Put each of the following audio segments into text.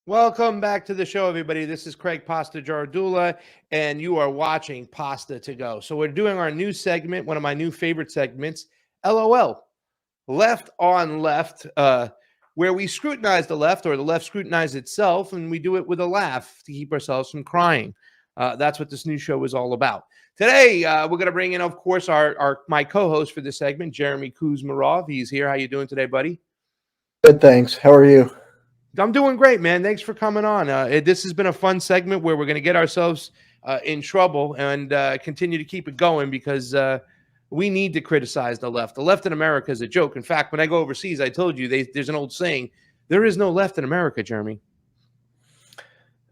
Welcome back to the show, everybody. This is Craig Pasta Jardula, and you are watching Pasta to Go. So we're doing our new segment, one of my new favorite segments, LOL, Left on Left, where we scrutinize the left or the left scrutinize itself, and we do it with a laugh to keep ourselves from crying. That's what this new show is all about. Today, we're going to bring in, of course, my co-host for this segment, Jeremy Kuzmarov. He's here. How you doing today, buddy? Good, thanks. How are you? I'm doing great, man. Thanks for coming on. This has been a fun segment where we're going to get ourselves in trouble and continue to keep it going because we need to criticize the left. The left in America is a joke. In fact, when I go overseas, I told you there's an old saying, there is no left in America, Jeremy.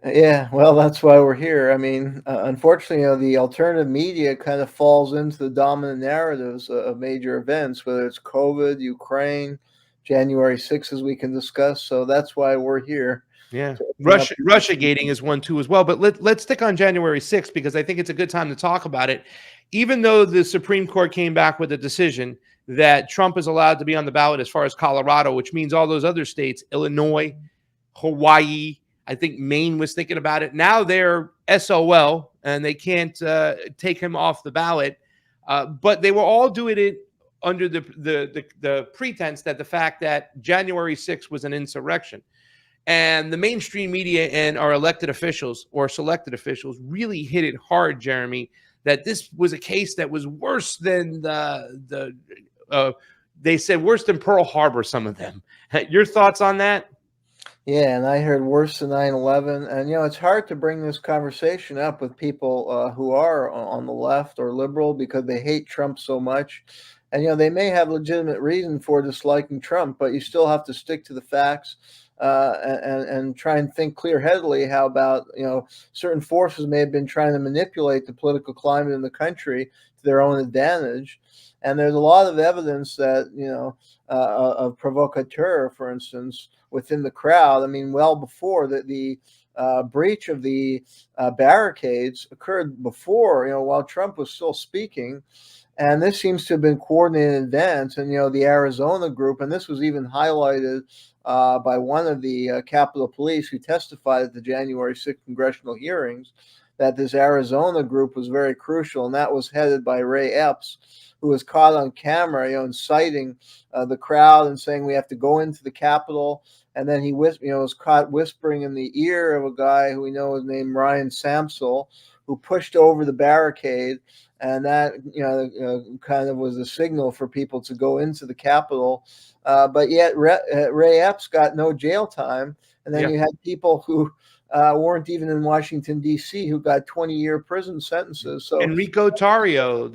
Yeah, well, that's why we're here. I mean, unfortunately, the alternative media kind of falls into the dominant narratives of major events, whether it's COVID, Ukraine, January 6th, as we can discuss. So that's why we're here. Yeah, Russia gating is one too as well. But let's stick on January 6th because I think it's a good time to talk about it. Even though the Supreme Court came back with a decision that Trump is allowed to be on the ballot as far as Colorado, which means all those other states, Illinois, Hawaii, I think Maine was thinking about it. Now they're SOL and they can't take him off the ballot. But they were all doing it under the pretense that the fact that January 6th was an insurrection. And the mainstream media and our elected officials or selected officials really hit it hard, Jeremy, that this was a case that was worse than they said worse than Pearl Harbor, some of them. Your thoughts on that? Yeah, and I heard worse than 9/11. And, it's hard to bring this conversation up with people who are on the left or liberal because they hate Trump so much. And, they may have legitimate reason for disliking Trump, but you still have to stick to the facts and try and think clear-headedly how about, certain forces may have been trying to manipulate the political climate in the country to their own advantage. And there's a lot of evidence that, of provocateur, for instance, within the crowd. I mean, well before the breach of the barricades occurred before, while Trump was still speaking. And this seems to have been coordinated in advance. And, the Arizona group, and this was even highlighted by one of the Capitol Police who testified at the January 6th congressional hearings, that this Arizona group was very crucial. And that was headed by Ray Epps, who was caught on camera, inciting the crowd and saying we have to go into the Capitol. And then he was caught whispering in the ear of a guy who we know is named Ryan Samsel, who pushed over the barricade. And that, kind of was a signal for people to go into the Capitol. But yet Ray Epps got no jail time. And then you had people who weren't even in Washington, D.C., who got 20-year prison sentences. So Enrico Tarrio,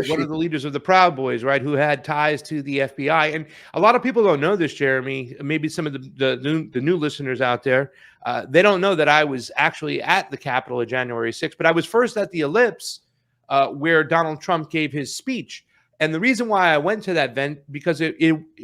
one of the leaders of the Proud Boys, right, who had ties to the FBI. And a lot of people don't know this, Jeremy. Maybe some of the new listeners out there, they don't know that I was actually at the Capitol of January 6th, but I was first at the Ellipse where Donald Trump gave his speech. And the reason why I went to that event, because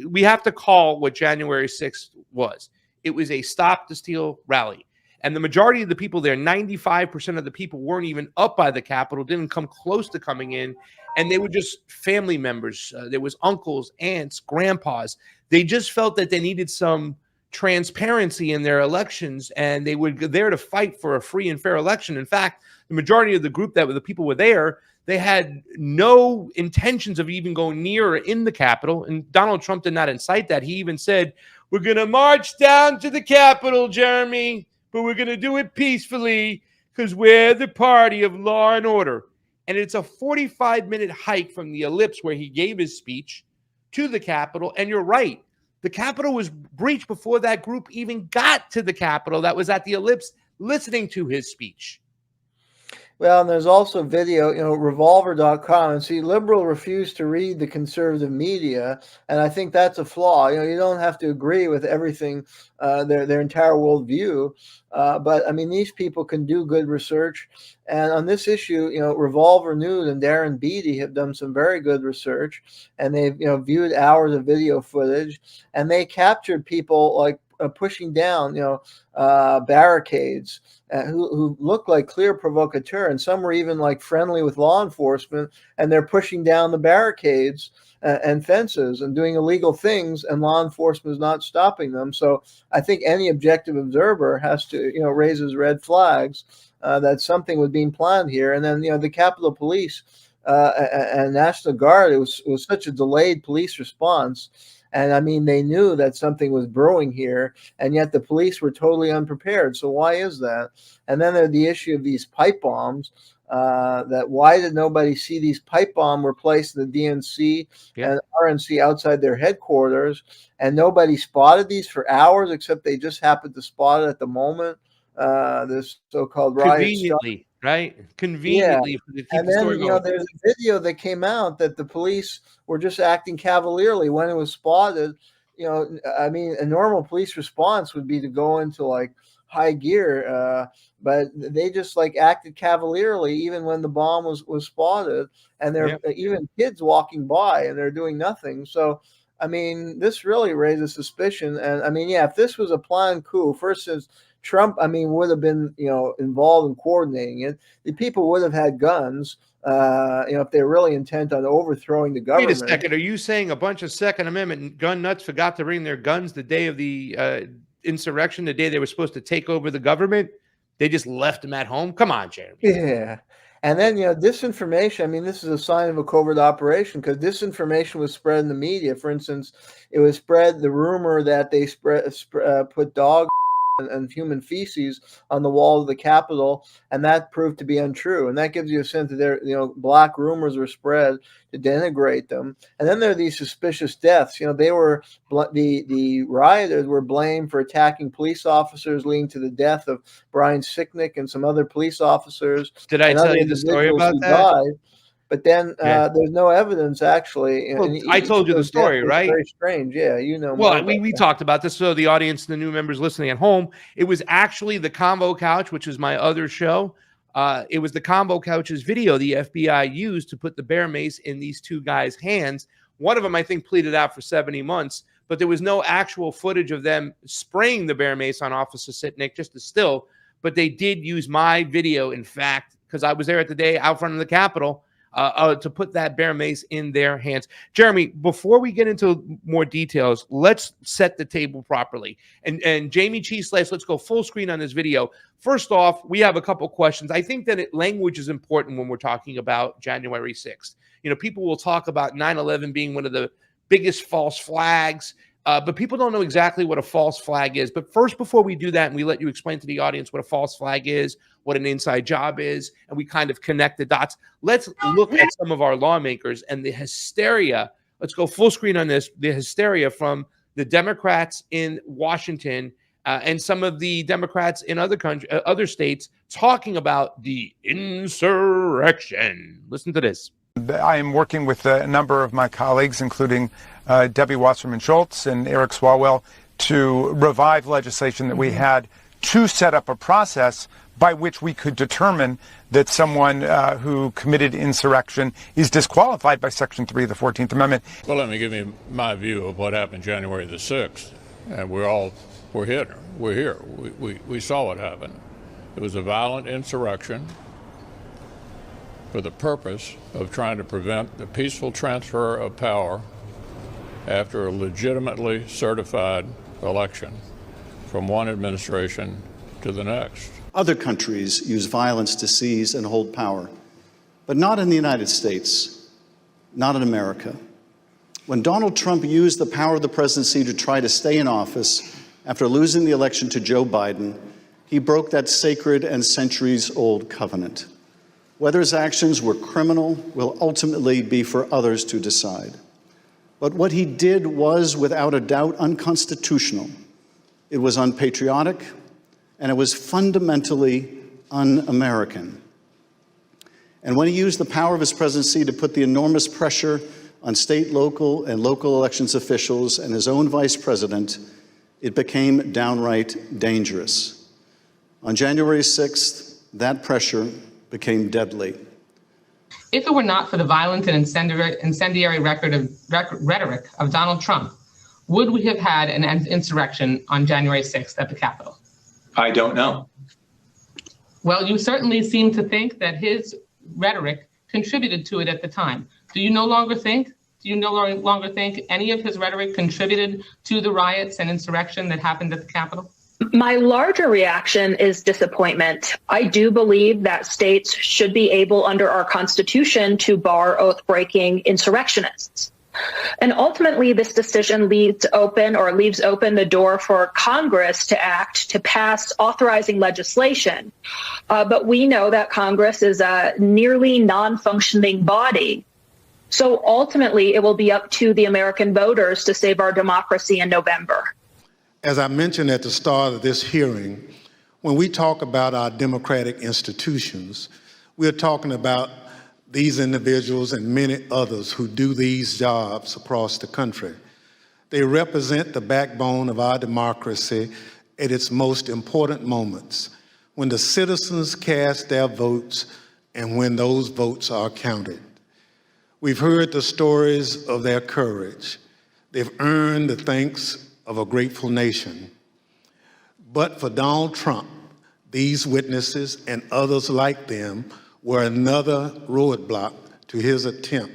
we have to call what January 6th was. It was a Stop the Steal rally. And the majority of the people there, 95% of the people weren't even up by the Capitol, didn't come close to coming in. And they were just family members. There was uncles, aunts, grandpas. They just felt that they needed some transparency in their elections, and they were there to fight for a free and fair election. In fact, the majority of the group the people were there, they had no intentions of even going near or in the Capitol. And Donald Trump did not incite that. He even said, "We're going to march down to the Capitol, Jeremy, but we're going to do it peacefully because we're the party of law and order." And it's a 45-minute hike from the Ellipse where he gave his speech to the Capitol. And you're right. The Capitol was breached before that group even got to the Capitol that was at the Ellipse listening to his speech. Well, and there's also video, revolver.com. And see, liberal refuse to read the conservative media. And I think that's a flaw. You don't have to agree with everything, their entire worldview. But I mean, these people can do good research. And on this issue, Revolver News and Darren Beattie have done some very good research. And they've, viewed hours of video footage. And they captured people like pushing down, barricades who look like clear provocateur, and some were even like friendly with law enforcement, and they're pushing down the barricades and fences and doing illegal things, and law enforcement is not stopping them. So I think any objective observer has to, raise his red flags that something was being planned here. And then, the Capitol Police and National Guard, it was such a delayed police response. And I mean, they knew that something was brewing here, and yet the police were totally unprepared. So why is that? And then there's the issue of these pipe bombs. That why did nobody see these pipe bombs were placed in the DNC and RNC outside their headquarters, and nobody spotted these for hours, except they just happened to spot it at the moment. This so-called riot conveniently, right? Conveniently, yeah. And then there's a video that came out that the police were just acting cavalierly when it was spotted. I mean, a normal police response would be to go into like high gear, but they just like acted cavalierly even when the bomb was spotted, and there are even kids walking by and they're doing nothing. So I mean, this really raises suspicion. And I mean, if this was a planned coup, first since Trump, would have been, involved in coordinating it, the people would have had guns, if they're really intent on overthrowing the government. Wait a second. Are you saying a bunch of Second Amendment gun nuts forgot to bring their guns the day of the insurrection, the day they were supposed to take over the government? They just left them at home? Come on, Jeremy. Yeah. And then, disinformation, this is a sign of a covert operation, because disinformation was spread in the media. For instance, it was spread the rumor that they put dog and human feces on the wall of the Capitol, and that proved to be untrue. And that gives you a sense that there, black rumors were spread to denigrate them. And then there are these suspicious deaths. They were the rioters were blamed for attacking police officers, leading to the death of Brian Sicknick and some other police officers. Did I tell you the story about that? Died. But then there's no evidence, actually. Well, I told you the story, right? Very strange. Yeah, Well, we talked about this. So the audience, the new members listening at home, it was actually the Combo Couch, which is my other show. It was the Combo Couch's video the FBI used to put the bear mace in these two guys' hands. One of them, I think, pleaded out for 70 months, but there was no actual footage of them spraying the bear mace on Officer Sicknick, just a still. But they did use my video, in fact, because I was there at the day out front of the Capitol, to put that bear mace in their hands. Jeremy, before we get into more details, let's set the table properly. And Jamie Cheese Slice, let's go full screen on this video. First off, we have a couple questions. I think that language is important when we're talking about January 6th. People will talk about 9/11 being one of the biggest false flags, but people don't know exactly what a false flag is. But first, before we do that, and we let you explain to the audience what a false flag is, what an inside job is, and we kind of connect the dots, let's look at some of our lawmakers and the hysteria. Let's go full screen on this. The hysteria from the Democrats in Washington and some of the Democrats in other states talking about the insurrection. Listen to this. I am working with a number of my colleagues, including Debbie Wasserman Schultz and Eric Swalwell, to revive legislation that we had to set up a process by which we could determine that someone who committed insurrection is disqualified by Section 3 of the 14th Amendment. Well, let me give you my view of what happened January the 6th. And we're here. We saw what happened. It was a violent insurrection for the purpose of trying to prevent the peaceful transfer of power after a legitimately certified election from one administration to the next. Other countries use violence to seize and hold power, but not in the United States, not in America. When Donald Trump used the power of the presidency to try to stay in office after losing the election to Joe Biden, he broke that sacred and centuries-old covenant. Whether his actions were criminal will ultimately be for others to decide. But what he did was, without a doubt, unconstitutional. It was unpatriotic, and it was fundamentally un-American. And when he used the power of his presidency to put the enormous pressure on state, local, and local elections officials and his own vice president, it became downright dangerous. On January 6th, that pressure became deadly. If it were not for the violent and incendiary rhetoric of Donald Trump, would we have had an insurrection on January 6th at the Capitol? I don't know. Well, you certainly seem to think that his rhetoric contributed to it at the time. Do you no longer think Do you no longer think any of his rhetoric contributed to the riots and insurrection that happened at the Capitol? My larger reaction is disappointment. I do believe that states should be able, under our Constitution, to bar oath-breaking insurrectionists. And ultimately, this decision leaves open the door for Congress to act, to pass authorizing legislation. But we know that Congress is a nearly non-functioning body. So ultimately, it will be up to the American voters to save our democracy in November. As I mentioned at the start of this hearing, when we talk about our democratic institutions, we're talking about these individuals and many others who do these jobs across the country. They represent the backbone of our democracy at its most important moments, when the citizens cast their votes and when those votes are counted. We've heard the stories of their courage. They've earned the thanks of a grateful nation. But for Donald Trump, these witnesses and others like them were another roadblock to his attempt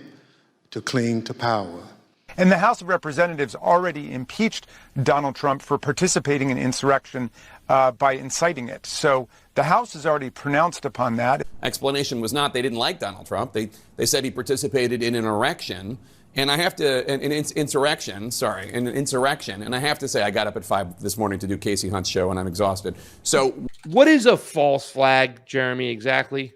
to cling to power. And the House of Representatives already impeached Donald Trump for participating in insurrection by inciting it. So the House has already pronounced upon that. Explanation was not they didn't like Donald Trump. They said he participated in an insurrection. And I have to, an insurrection. And I have to say, I got up at 5 this morning to do Casey Hunt's show, and I'm exhausted. So what is a false flag, Jeremy, exactly?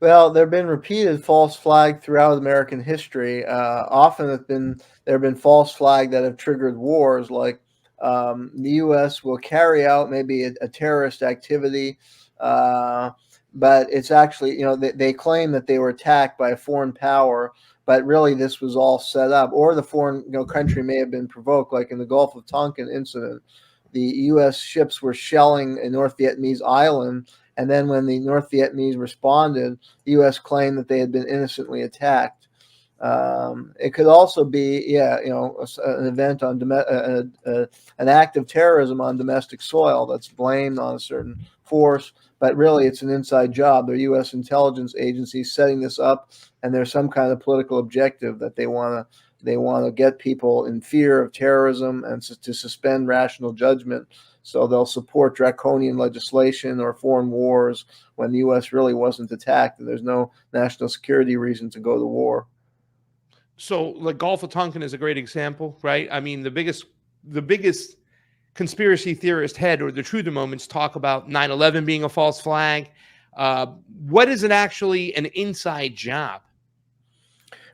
Well, there have been repeated false flags throughout American history. Often there have been false flags that have triggered wars, like the U.S. will carry out maybe a terrorist activity, but it's actually, they claim that they were attacked by a foreign power, but really this was all set up, or the foreign country may have been provoked, like in the Gulf of Tonkin incident. The U.S. ships were shelling a North Vietnamese island, and then when the North Vietnamese responded, the U.S. claimed that they had been innocently attacked. It could also be, an event on an act of terrorism on domestic soil that's blamed on a certain force, but really it's an inside job. They're U.S. intelligence agencies setting this up, and there's some kind of political objective that they want to get people in fear of terrorism and to suspend rational judgment. So they'll support draconian legislation or foreign wars when the U.S. really wasn't attacked and there's no national security reason to go to war. So the Gulf of Tonkin is a great example, right? I mean, the biggest conspiracy theorist head, or the Truth Moments, talk about 9/11 being a false flag. What is it actually an inside job?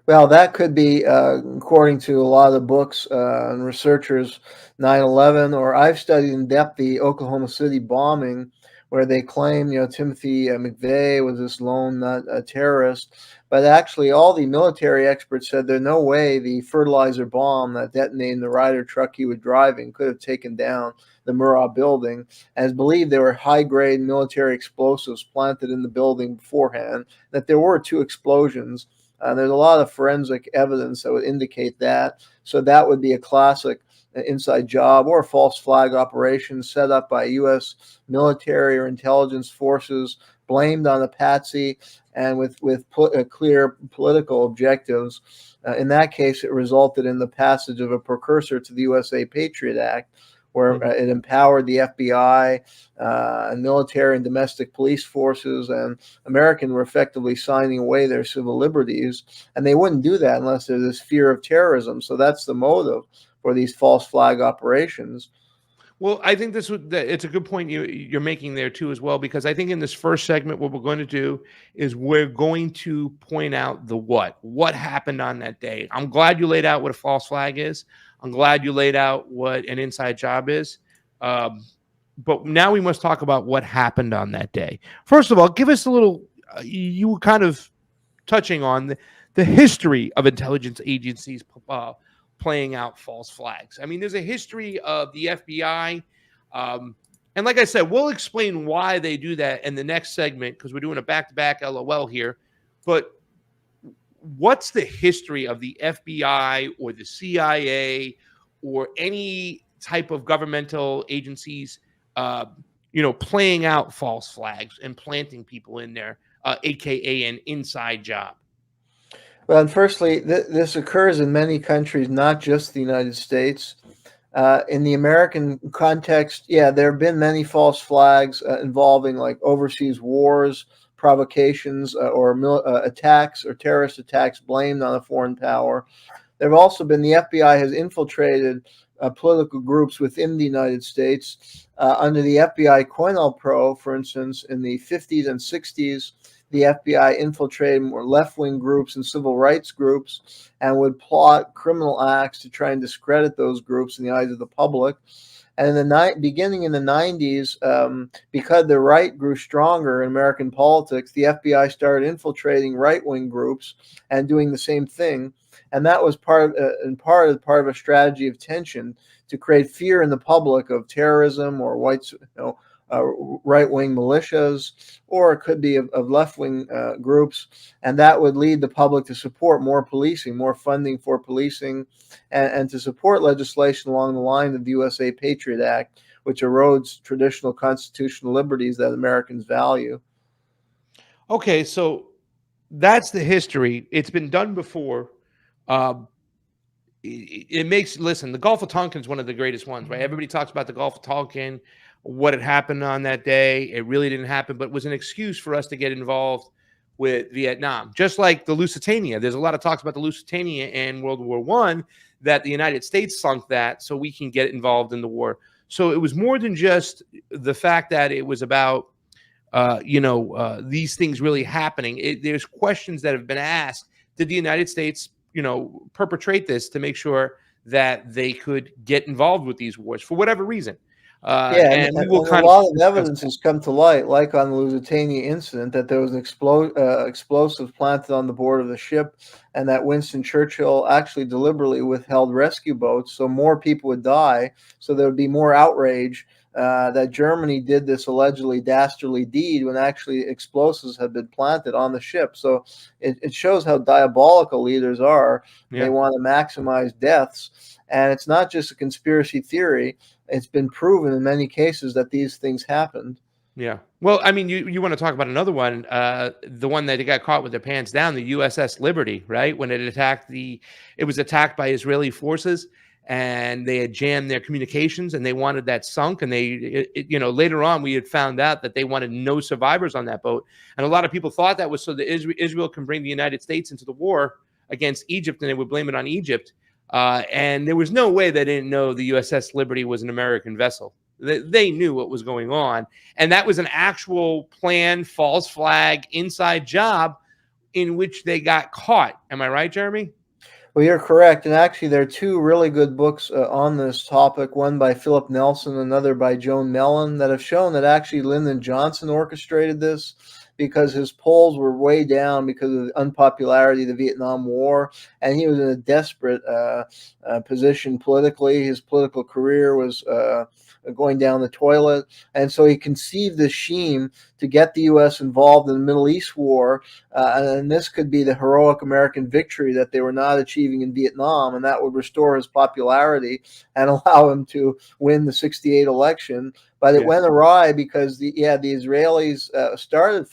Well, that could be, according to a lot of the books and researchers, 9/11, or I've studied in depth the Oklahoma City bombing, where they claim, Timothy McVeigh was this lone nut terrorist. But actually, all the military experts said there's no way the fertilizer bomb that detonated in the Ryder truck he was driving could have taken down the Murrah building, as believed there were high-grade military explosives planted in the building beforehand, that there were 2 explosions. There's a lot of forensic evidence that would indicate that. So that would be a classic inside job or a false flag operation set up by U.S. military or intelligence forces, blamed on a patsy and with clear political objectives. In that case, it resulted in the passage of a precursor to the USA Patriot Act, where it empowered the FBI and military and domestic police forces, and Americans were effectively signing away their civil liberties. And they wouldn't do that unless there's this fear of terrorism. So that's the motive for these false flag operations. Well, I think it's a good point you're making there too as well, because I think in this first segment, what we're going to do is we're going to point out the what happened on that day. I'm glad you laid out what a false flag is. I'm glad you laid out what an inside job is. But now we must talk about what happened on that day. First of all, give us a little, you were kind of touching on the history of intelligence agencies playing out false flags. I mean, there's a history of the FBI. And like I said, we'll explain why they do that in the next segment, because we're doing a back-to-back LOL here. But what's the history of the FBI or the CIA or any type of governmental agencies, playing out false flags and planting people in there, AKA an inside job? Well, firstly, this occurs in many countries, not just the United States. In the American context, yeah, there have been many false flags involving like overseas wars, provocations, or attacks or terrorist attacks blamed on a foreign power. There have also been the FBI has infiltrated political groups within the United States. Under the FBI COINTELPRO, for instance, in the 50s and 60s, the FBI infiltrated more left-wing groups and civil rights groups and would plot criminal acts to try and discredit those groups in the eyes of the public. And in the beginning in the 90s, because the right grew stronger in American politics, the FBI started infiltrating right-wing groups and doing the same thing. And that was part of a strategy of tension to create fear in the public of terrorism or right-wing militias, or it could be of left-wing groups, and that would lead the public to support more policing, more funding for policing, and to support legislation along the line of the USA Patriot Act, which erodes traditional constitutional liberties that Americans value. Okay, so that's the history. It's been done before. It makes, listen, the Gulf of Tonkin is one of the greatest ones, right? Everybody talks about the Gulf of Tonkin, what had happened on that day. It really didn't happen, but it was an excuse for us to get involved with Vietnam. Just like the Lusitania. There's a lot of talks about the Lusitania and World War I, that the United States sunk that so we can get involved in the war. So it was more than just the fact that it was about, these things really happening. There's questions that have been asked. Did the United States perpetrate this to make sure that they could get involved with these wars for whatever reason? And a lot of evidence has come to light, like on the Lusitania incident, that there was an explosive planted on the board of the ship, and that Winston Churchill actually deliberately withheld rescue boats so more people would die, so there would be more outrage that Germany did this allegedly dastardly deed when actually explosives had been planted on the ship. So it shows how diabolical leaders are. Yeah. They want to maximize deaths. And it's not just a conspiracy theory. It's been proven in many cases that these things happened. Yeah. Well, I mean, you want to talk about another one, the one that got caught with their pants down, the USS Liberty, right? When it was attacked by Israeli forces, and they had jammed their communications and they wanted that sunk. And later on we had found out that they wanted no survivors on that boat. And a lot of people thought that was so that Israel can bring the United States into the war against Egypt, and they would blame it on Egypt. And there was no way they didn't know the USS Liberty was an American vessel. They knew what was going on. And that was an actual planned false flag inside job in which they got caught. Am I right, Jeremy? Well, you're correct. And actually, there are two really good books on this topic, one by Philip Nelson, another by Joan Mellon, that have shown that actually Lyndon Johnson orchestrated this because his polls were way down because of the unpopularity of the Vietnam War. And he was in a desperate position politically. His political career was going down the toilet. And so he conceived this scheme to get the U.S. involved in the Middle East war. And this could be the heroic American victory that they were not achieving in Vietnam. And that would restore his popularity and allow him to win the 1968 election. But it went awry because the Israelis started,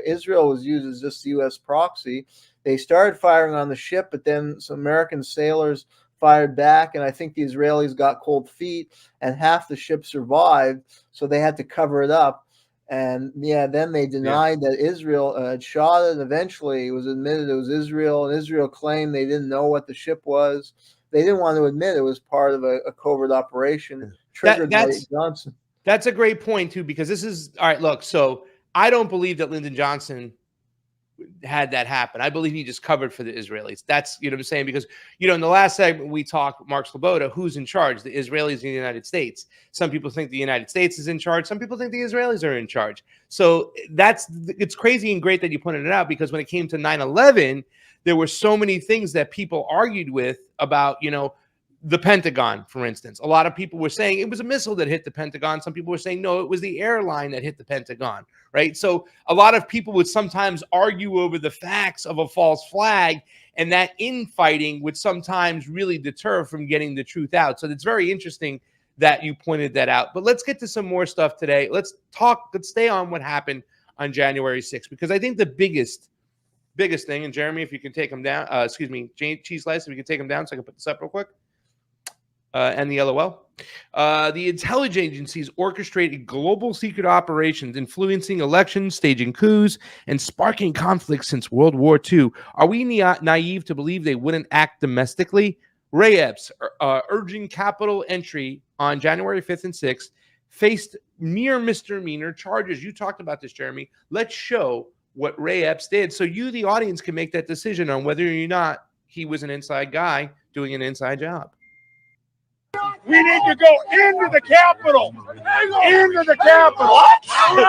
Israel was used as just the U.S. proxy. They started firing on the ship, but then some American sailors fired back, and I think the Israelis got cold feet, and half the ship survived, so they had to cover it up. And then they denied that Israel had shot it. Eventually, it was admitted it was Israel, and Israel claimed they didn't know what the ship was. They didn't want to admit it was part of a covert operation triggered by Johnson. That's a great point, too, because this is – all right, look, so I don't believe that Lyndon Johnson had that happen. I believe he just covered for the Israelis. That's, you know what I'm saying? Because, in the last segment, we talked, Mark Sloboda, who's in charge, the Israelis in the United States. Some people think the United States is in charge. Some people think the Israelis are in charge. So it's crazy and great that you pointed it out, because when it came to 9/11, there were so many things that people argued with about, the Pentagon, for instance. A lot of people were saying it was a missile that hit the Pentagon. Some people were saying, no, it was the airline that hit the Pentagon, right? So a lot of people would sometimes argue over the facts of a false flag, and that infighting would sometimes really deter from getting the truth out. So it's very interesting that you pointed that out. But let's get to some more stuff today. Let's stay on what happened on January 6th, because I think the biggest biggest thing. And Jeremy, if you can take him down, excuse me, Cheese Slice, if you can take him down so I can put this up real quick. And the LOL. The intelligence agencies orchestrated global secret operations, influencing elections, staging coups, and sparking conflicts since World War II. Are we naive to believe they wouldn't act domestically? Ray Epps, urging Capitol entry on January 5th and 6th, faced mere misdemeanor charges. You talked about this, Jeremy. Let's show what Ray Epps did so you, the audience, can make that decision on whether or not he was an inside guy doing an inside job. We need to go into the Capitol. Into the Capitol. What? No!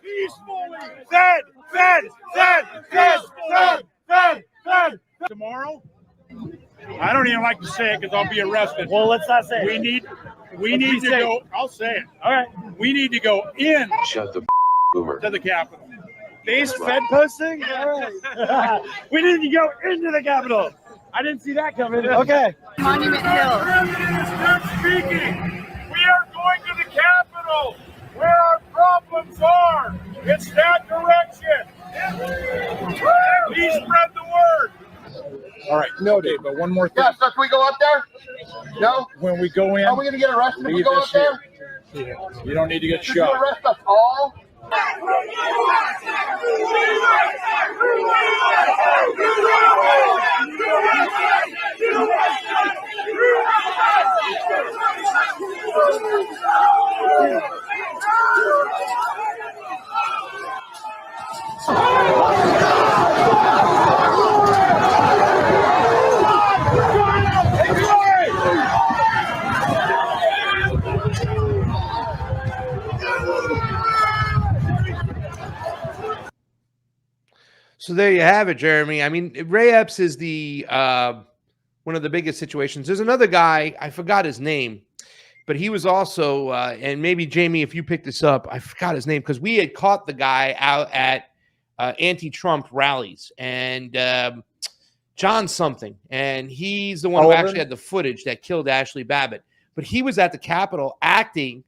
Peacefully. Fed. Tomorrow? I don't even like to say it because I'll be arrested. Well, let's not say it. We need to go. I'll say it. All right. We need to go in. Shut the boomer. To the Capitol. These Fed posting? All right. We need to go into the Capitol. I didn't see that coming. Okay. Monument Hill. President is done speaking. We are going to the Capitol, where our problems are. It's that direction. Please spread the word. All right. Noted. But one more thing. Yeah, so can we go up there? No? When we go in, Are we going to get arrested if we go up there? Here. You don't need to get Should you shot. arrest us all? So there you have it, Jeremy. I mean, Ray Epps is the one of the biggest situations. There's another guy, I forgot his name, but he was also, and maybe Jamie, if you picked this up, I forgot his name because we had caught the guy out at anti-Trump rallies, and John something, and he's the one who actually had the footage that killed Ashley Babbitt. But he was at the Capitol acting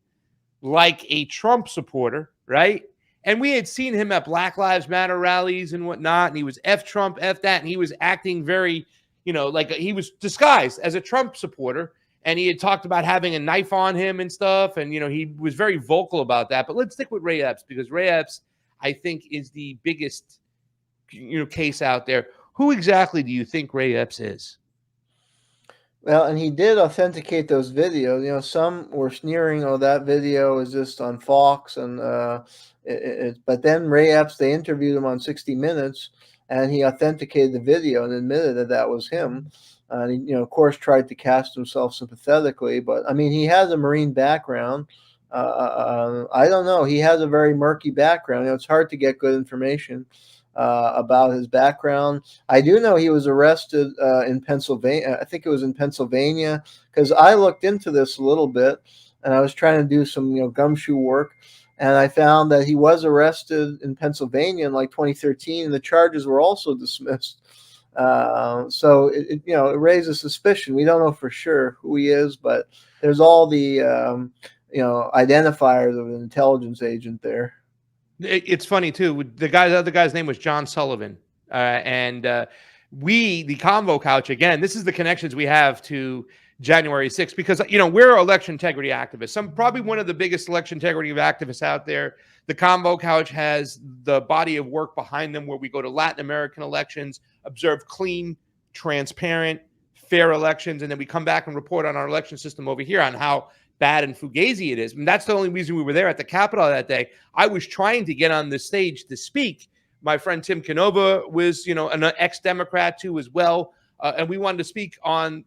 like a Trump supporter, right? And we had seen him at Black Lives Matter rallies and whatnot, and he was F Trump, F that, and he was acting very, like he was disguised as a Trump supporter, and he had talked about having a knife on him and stuff, and, he was very vocal about that. But let's stick with Ray Epps, because Ray Epps, I think, is the biggest, case out there. Who exactly do you think Ray Epps is? Well, and he did authenticate those videos. Some were sneering, "Oh, that video is just on Fox," and but then Ray Epps, they interviewed him on 60 Minutes, and he authenticated the video and admitted that was him. And he, of course, tried to cast himself sympathetically. But I mean, he has a Marine background. I don't know. He has a very murky background. It's hard to get good information about his background. I do know he was arrested in Pennsylvania. I think it was in Pennsylvania, because I looked into this a little bit, and I was trying to do some gumshoe work, and I found that he was arrested in Pennsylvania in like 2013, and the charges were also dismissed. So it raises suspicion. We don't know for sure who he is, but there's all the identifiers of an intelligence agent there. It's funny too. The other guy's name was John Sullivan, and the Convo Couch, again, this is the connections we have to January 6th, because we're election integrity activists. Probably one of the biggest election integrity activists out there. The Convo Couch has the body of work behind them, where we go to Latin American elections, observe clean, transparent, fair elections, and then we come back and report on our election system over here on how bad and fugazi it is. And that's the only reason we were there at the Capitol that day. I was trying to get on the stage to speak. My friend Tim Canova was, an ex-Democrat too as well. And we wanted to speak on,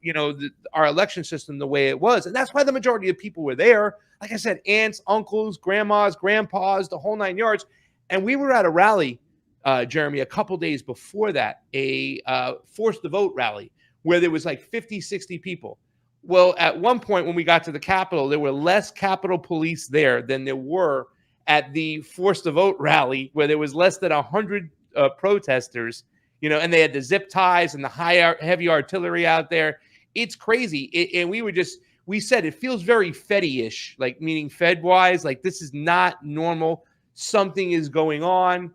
our election system the way it was. And that's why the majority of people were there. Like I said, aunts, uncles, grandmas, grandpas, the whole 9 yards. And we were at a rally, Jeremy, a couple days before that, a forced to vote rally, where there was like 50, 60 people. Well, at one point when we got to the Capitol, there were less Capitol police there than there were at the forced to vote rally, where there was less than 100 protesters, and they had the zip ties and the heavy artillery out there. It's crazy. And we said it feels very Fed-ish, like meaning Fed-wise, like this is not normal. something is going on.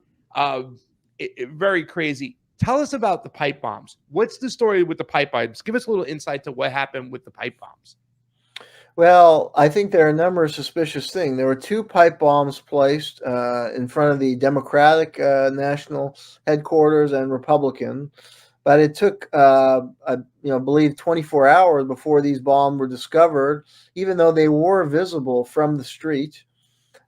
Very crazy. Tell us about the pipe bombs. What's the story with the pipe bombs? Give us a little insight to what happened with the pipe bombs. Well, I think there are a number of suspicious things. There were 2 pipe bombs placed in front of the Democratic national headquarters and Republican, but it took, I believe 24 hours before these bombs were discovered, even though they were visible from the street.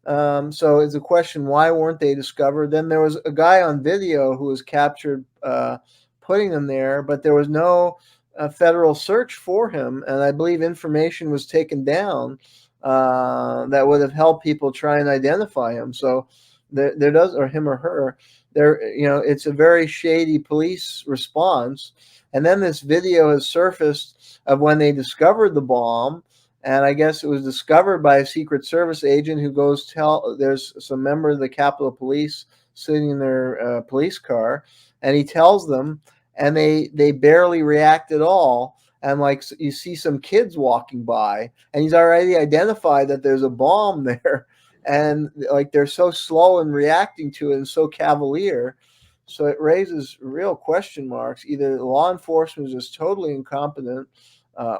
So it's a question, why weren't they discovered? Then there was a guy on video who was captured putting them there, but there was no federal search for him, and I believe information was taken down that would have helped people try and identify him. So there does, or him or her, it's a very shady police response. And then this video has surfaced of when they discovered the bomb, and I guess it was discovered by a Secret Service agent who goes there's some member of the Capitol Police sitting in their police car, and he tells them, and they barely react at all. And like, you see some kids walking by, and he's already identified that there's a bomb there. And like, they're so slow in reacting to it and so cavalier. So it raises real question marks. Either law enforcement is just totally incompetent,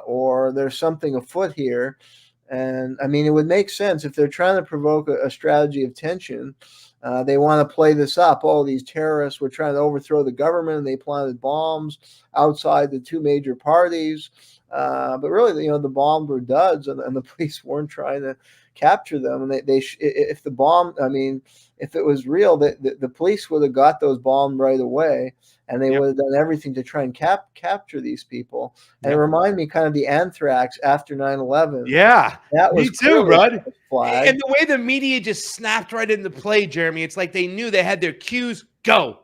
or there's something afoot here. And I mean, it would make sense if they're trying to provoke a strategy of tension. They want to play this up. Oh, these terrorists were trying to overthrow the government, and they planted bombs outside the 2 major parties. But really, the bombs were duds, and the police weren't trying to capture them. And if the bomb, I mean, if it was real, the police would have got those bombs right away, and they would have done everything to try and capture these people. And it reminded me kind of the anthrax after 9/11. Yeah, that was me too, Rud. And the way the media just snapped right into play, Jeremy, it's like they knew they had their cues. Go.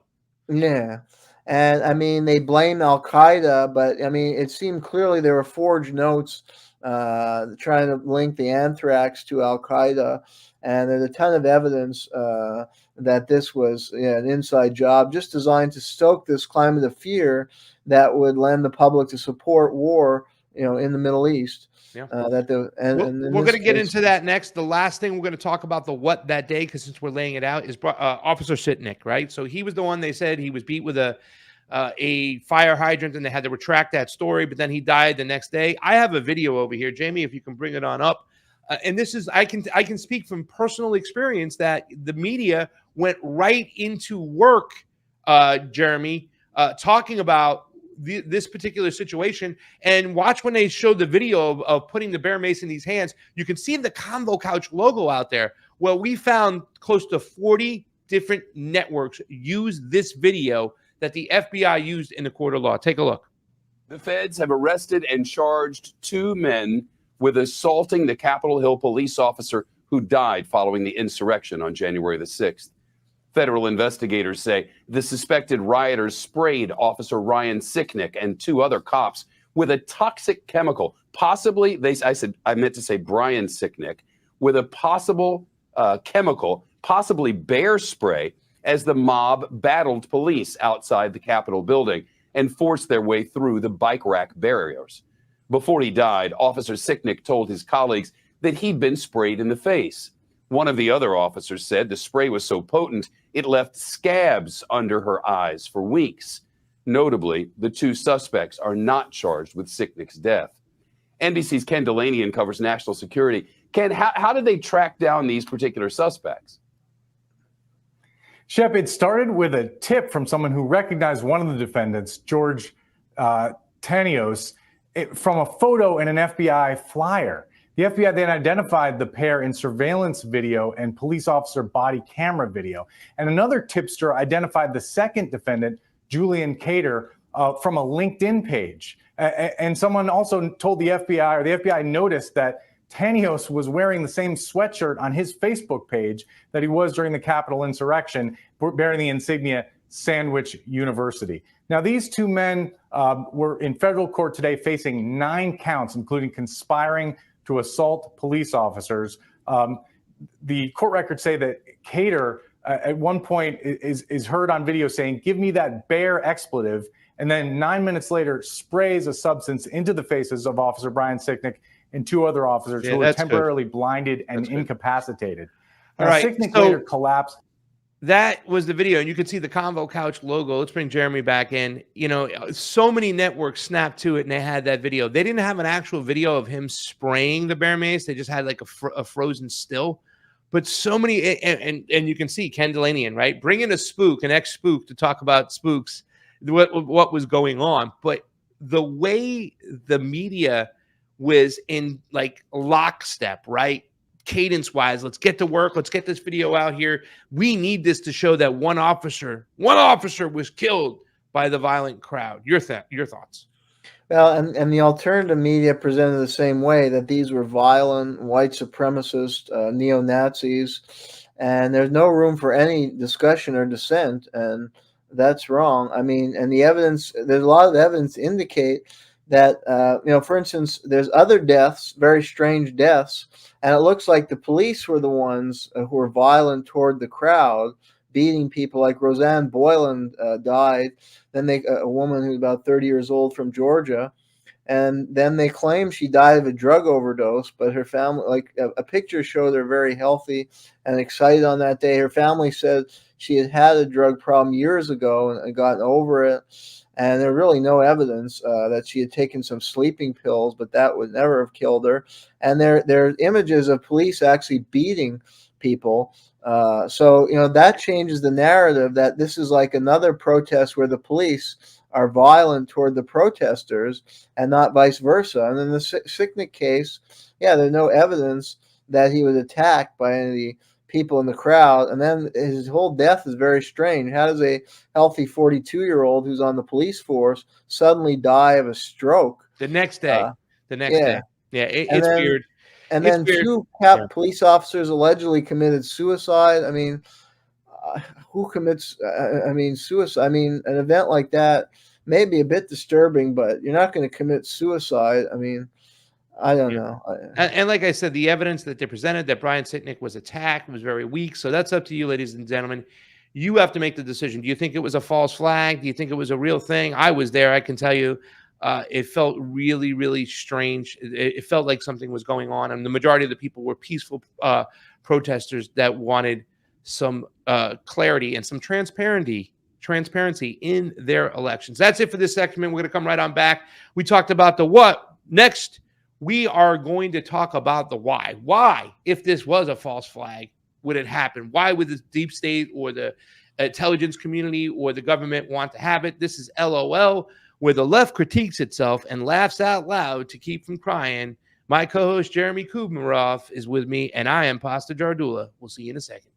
Yeah. And I mean, they blame Al Qaeda, but I mean, it seemed clearly there were forged notes trying to link the anthrax to Al Qaeda. And there's a ton of evidence that this was an inside job just designed to stoke this climate of fear that would lend the public to support war, in the Middle East. Yeah. We're going to get into that next. The last thing we're going to talk about the what that day, because since we're laying it out, is Officer Sitnik, right? So he was the one they said he was beat with a fire hydrant, and they had to retract that story, but then he died the next day. I have a video over here, Jamie, if you can bring it on up. And this is, I can speak from personal experience that the media went right into work, Jeremy, talking about this particular situation. And watch when they showed the video of putting the bear mace in these hands, you can see the Convo Couch logo out there. Well, we found close to 40 different networks use this video that the FBI used in the court of law. Take a look. The feds have arrested and charged 2 men with assaulting the Capitol Hill police officer who died following the insurrection on January the 6th. Federal investigators say the suspected rioters sprayed Officer Ryan Sicknick and 2 other cops with a toxic chemical, possibly, I meant to say Brian Sicknick, with a possible chemical, possibly bear spray, as the mob battled police outside the Capitol building and forced their way through the bike rack barriers. Before he died, Officer Sicknick told his colleagues that he'd been sprayed in the face. One of the other officers said the spray was so potent, it left scabs under her eyes for weeks. Notably, the 2 suspects are not charged with Sicknick's death. NBC's Ken Delanian covers national security. Ken, how did they track down these particular suspects? Shep, it started with a tip from someone who recognized one of the defendants, George Tanios, from a photo in an FBI flyer. The FBI then identified the pair in surveillance video and police officer body camera video. And another tipster identified the second defendant, Julian Cater, from a LinkedIn page. And someone also told the FBI, or the FBI noticed that Tanios was wearing the same sweatshirt on his Facebook page that he was during the Capitol insurrection, bearing the insignia Sandwich University. Now, these 2 men were in federal court today facing 9 counts, including conspiring to assault police officers. The court records say that Cater at one point is heard on video saying, "Give me that bear expletive," and then 9 minutes later sprays a substance into the faces of Officer Brian Sicknick and 2 other officers who were temporarily blinded and incapacitated. All right. Sicknick So later collapsed. that was the video, and you can see the Convo Couch logo. Let's bring Jeremy back in. You know, so many networks snapped to it, and they had that video. They didn't have an actual video of him spraying the bear mace. They just had like a frozen still. But so many, and you can see Ken Delanian, right? Bring in a spook, an ex-spook, to talk about spooks, what was going on. But the way the media was in like lockstep, right? Cadence wise, let's get to work. Let's get this video out here. We need this to show that one officer was killed by the violent crowd. Your thoughts? Well, and the alternative media presented the same way, that these were violent white supremacist neo-Nazis, and there's no room for any discussion or dissent, and that's wrong. I mean, and the evidence, there's a lot of evidence to indicate that, for instance, there's other deaths, very strange deaths, and it looks like the police were the ones who were violent toward the crowd, beating people. Like Roseanne Boylan died. Then a woman who's about 30 years old from Georgia, and then they claim she died of a drug overdose. But her family, like a picture showed her very healthy and excited on that day. Her family said she had a drug problem years ago and had gotten over it. And there's really no evidence that she had taken some sleeping pills, but that would never have killed her. And there are images of police actually beating people. So, that changes the narrative that this is like another protest where the police are violent toward the protesters and not vice versa. And in the Sicknick case, there's no evidence that he was attacked by any of the people in the crowd. And then his whole death is very strange. How does a healthy 42-year-old who's on the police force suddenly die of a stroke the next day? Day. Yeah, it's weird. And it's then weird. two police officers allegedly committed suicide. I mean, who commits, suicide? I mean, an event like that may be a bit disturbing, but you're not going to commit suicide. I mean, I don't know. And like I said, the evidence that they presented that Brian Sicknick was attacked was very weak. So that's up to you, ladies and gentlemen. You have to make the decision. Do you think it was a false flag? Do you think it was a real thing? I was there. I can tell you it felt really, really strange. It felt like something was going on. And the majority of the people were peaceful protesters that wanted some clarity and some transparency in their elections. That's it for this segment. We're going to come right on back. We talked about the what. Next, we are going to talk about the why. Why, if this was a false flag, would it happen? Why would the deep state or the intelligence community or the government want to have it? This is LOL, where the left critiques itself and laughs out loud to keep from crying. My co-host Jeremy Kuzmarov is with me, and I am Pasta Jardula. We'll see you in a second.